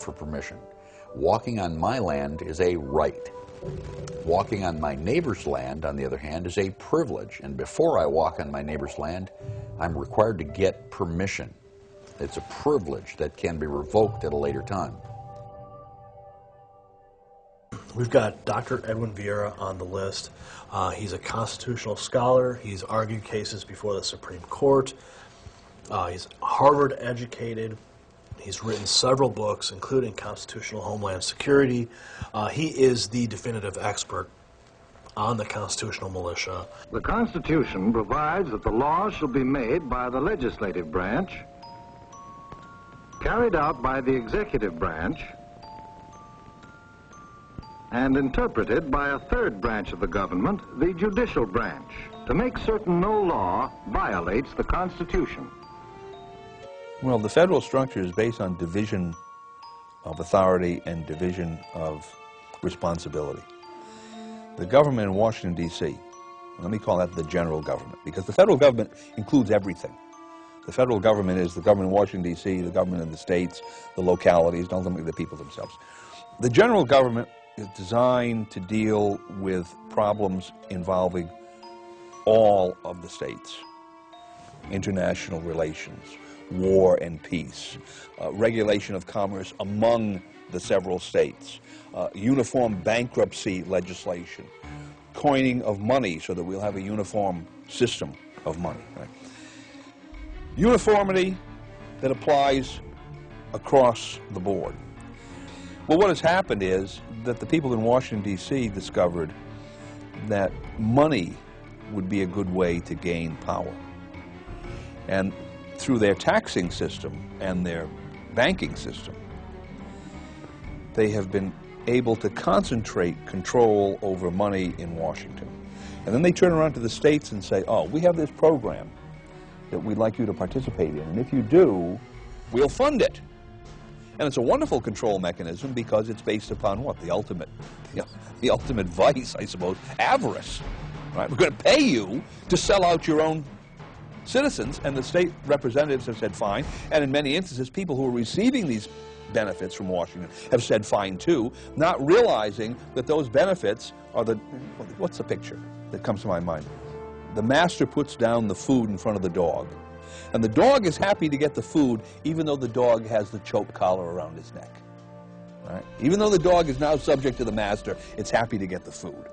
for permission. Walking on my land is a right. Walking on my neighbor's land, on the other hand, is a privilege. And before I walk on my neighbor's land, I'm required to get permission. It's a privilege that can be revoked at a later time. We've got Dr. Edwin Vieira on the list. He's a constitutional scholar. He's argued cases before the Supreme Court. He's Harvard educated. He's written several books, including Constitutional Homeland Security. He is the definitive expert on the constitutional militia. The Constitution provides that the laws shall be made by the legislative branch, carried out by the executive branch, and interpreted by a third branch of the government, the judicial branch, to make certain no law violates the Constitution. Well, the federal structure is based on division of authority and division of responsibility. The government in Washington, D.C., let me call that the general government, because the federal government includes everything. The federal government is the government in Washington, D.C., the government in the states, the localities, and ultimately the people themselves. The general government is designed to deal with problems involving all of the states. International relations, war and peace, regulation of commerce among the several states, uniform bankruptcy legislation, coining of money so that we'll have a uniform system of money. Right? Uniformity that applies across the board. Well, what has happened is that the people in Washington, D.C. discovered that money would be a good way to gain power. And through their taxing system and their banking system, they have been able to concentrate control over money in Washington. And then they turn around to the states and say, oh, we have this program that we'd like you to participate in, and if you do, we'll fund it. And it's a wonderful control mechanism because it's based upon what? The ultimate vice, I suppose, avarice. Right? We're going to pay you to sell out your own citizens, and the state representatives have said fine, and in many instances, people who are receiving these benefits from Washington have said fine too, not realizing that those benefits are what's the picture that comes to my mind? The master puts down the food in front of the dog, and the dog is happy to get the food even though the dog has the choke collar around his neck. Right? Even though the dog is now subject to the master, it's happy to get the food.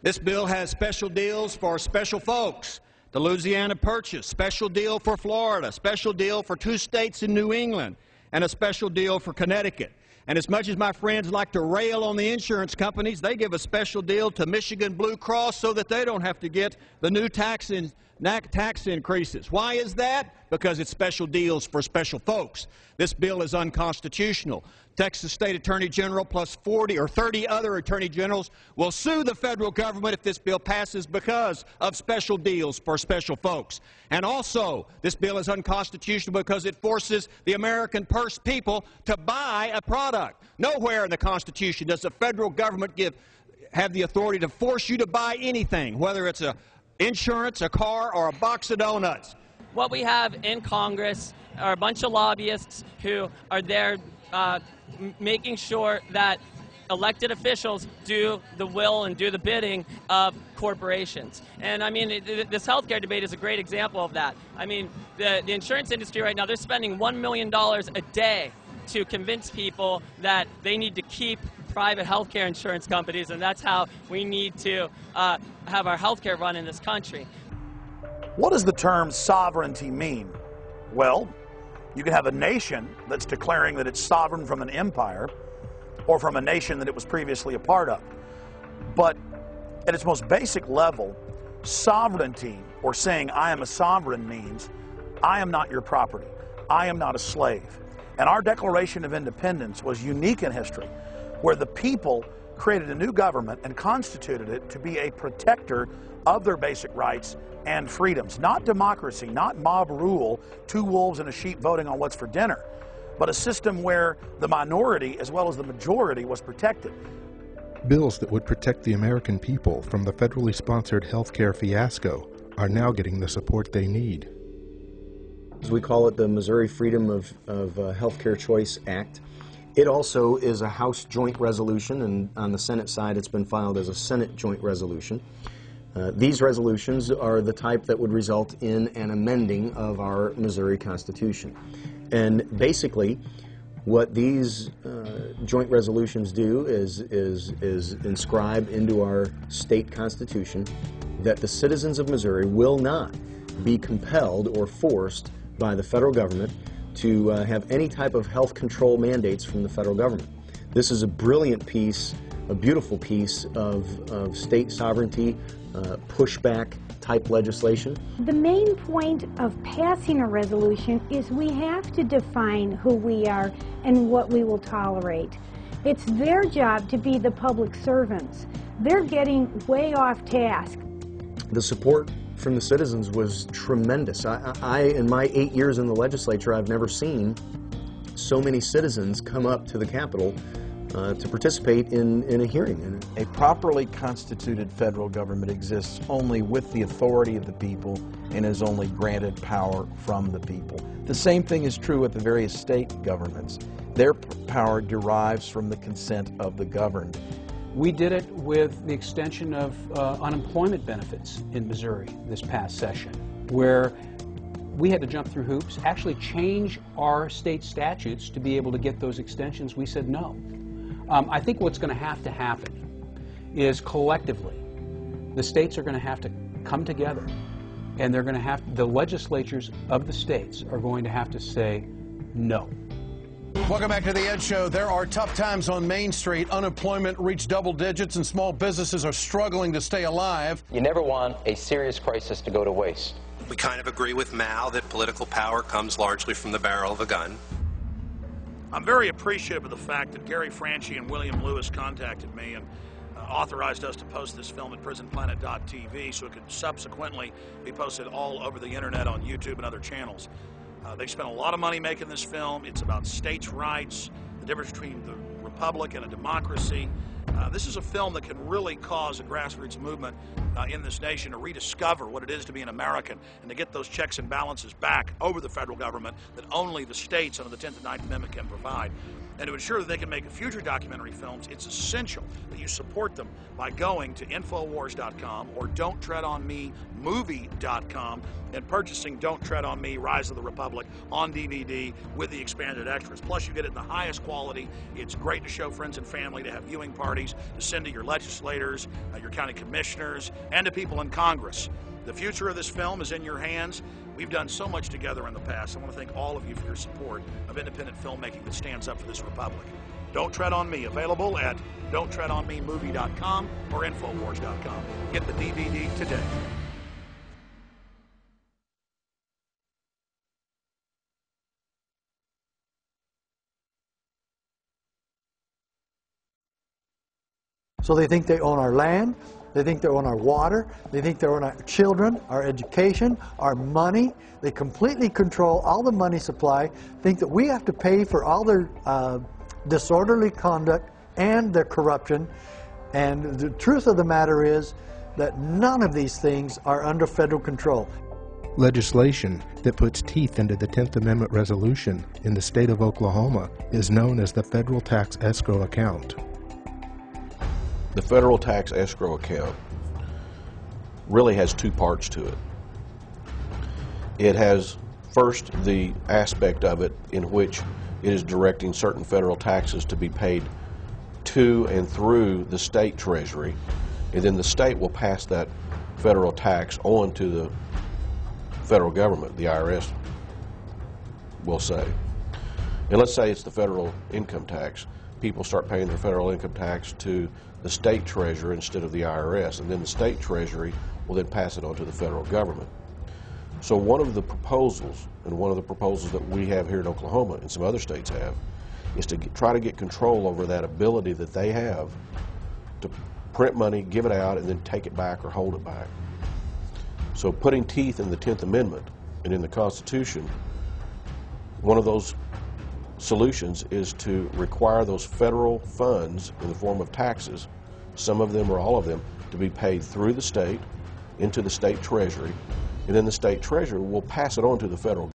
This bill has special deals for special folks. The Louisiana Purchase, special deal for Florida, special deal for 2 states in New England, and a special deal for Connecticut. And as much as my friends like to rail on the insurance companies, they give a special deal to Michigan Blue Cross so that they don't have to get the new tax increases. Why is that? Because it's special deals for special folks. This bill is unconstitutional. Texas State Attorney General plus 40 or 30 other Attorney Generals will sue the federal government if this bill passes because of special deals for special folks. And also, this bill is unconstitutional because it forces the American purse people to buy a product. Nowhere in the Constitution does the federal government have the authority to force you to buy anything, whether it's insurance, a car, or a box of donuts. What we have in Congress are a bunch of lobbyists who are there making sure that elected officials do the will and do the bidding of corporations. And I mean, this healthcare debate is a great example of that. I mean, the insurance industry right now, they're spending $1 million a day to convince people that they need to keep private healthcare insurance companies, and that's how we need to have our healthcare run in this country. What does the term sovereignty mean? Well, you can have a nation that's declaring that it's sovereign from an empire or from a nation that it was previously a part of. But at its most basic level, sovereignty, or saying I am a sovereign, means I am not your property. I am not a slave. And our Declaration of Independence was unique in history, where the people created a new government and constituted it to be a protector of their basic rights and freedoms. Not democracy, not mob rule, 2 wolves and a sheep voting on what's for dinner, but a system where the minority as well as the majority was protected. Bills that would protect the American people from the federally sponsored healthcare fiasco are now getting the support they need. We call it the Missouri Freedom of Healthcare Choice Act. It also is a House joint resolution, and on the Senate side it's been filed as a Senate joint resolution. These resolutions are the type that would result in an amending of our Missouri Constitution. And basically, what these joint resolutions do is inscribe into our state constitution that the citizens of Missouri will not be compelled or forced by the federal government to have any type of health control mandates from the federal government. This is a brilliant piece, a beautiful piece of state sovereignty, pushback type legislation. The main point of passing a resolution is we have to define who we are and what we will tolerate. It's their job to be the public servants. They're getting way off task. The support from the citizens was tremendous. In my 8 years in the legislature, I've never seen so many citizens come up to the Capitol to participate in a hearing. A properly constituted federal government exists only with the authority of the people and is only granted power from the people. The same thing is true with the various state governments. Their power derives from the consent of the governed. We did it with the extension of unemployment benefits in Missouri this past session, where we had to jump through hoops, actually change our state statutes to be able to get those extensions. We said no. I think what's going to happen is collectively the states are going to have to come together, and they're going to have, the legislatures of the states are going to have to say no. Welcome back to the Ed Show. There are tough times on Main Street. Unemployment reached double digits and small businesses are struggling to stay alive. You never want a serious crisis to go to waste. We kind of agree with Mao that political power comes largely from the barrel of a gun. I'm very appreciative of the fact that Gary Franchi and William Lewis contacted me and authorized us to post this film at prisonplanet.tv so it could subsequently be posted all over the internet on YouTube and other channels. They spent a lot of money making this film. It's about states' rights, the difference between the republic and a democracy. This is a film that can really cause a grassroots movement in this nation to rediscover what it is to be an American and to get those checks and balances back over the federal government that only the states under the 10th and 9th Amendment can provide. And to ensure that they can make future documentary films, it's essential that you support them by going to Infowars.com or Don'tTreadOnMeMovie.com and purchasing Don't Tread on Me, Rise of the Republic on DVD with the expanded extras. Plus, you get it in the highest quality. It's great to show friends and family, to have viewing parties, to send to your legislators, your county commissioners, and to people in Congress. The future of this film is in your hands. We've done so much together in the past. I want to thank all of you for your support of independent filmmaking that stands up for this republic. Don't Tread on Me, available at Don'tTreadOnMeMovie.com or Infowars.com. Get the DVD today. So they think they own our land, they think they own our water, they think they own our children, our education, our money. They completely control all the money supply, think that we have to pay for all their disorderly conduct and their corruption. And the truth of the matter is that none of these things are under federal control. Legislation that puts teeth into the 10th Amendment resolution in the state of Oklahoma is known as the Federal Tax Escrow Account. The federal tax escrow account really has two parts to it. It has first the aspect of it in which it is directing certain federal taxes to be paid to and through the state treasury, and then the state will pass that federal tax on to the federal government, the IRS will say. And let's say it's the federal income tax. People start paying their federal income tax to the state treasurer instead of the IRS, and then the state treasury will then pass it on to the federal government. So one of the proposals, and one of the proposals that we have here in Oklahoma and some other states have, is to try to get control over that ability that they have to print money, give it out, and then take it back or hold it back. So putting teeth in the 10th Amendment and in the Constitution, one of those solutions is to require those federal funds in the form of taxes some of them or all of them, to be paid through the state into the state treasury, and then the state treasury will pass it on to the federal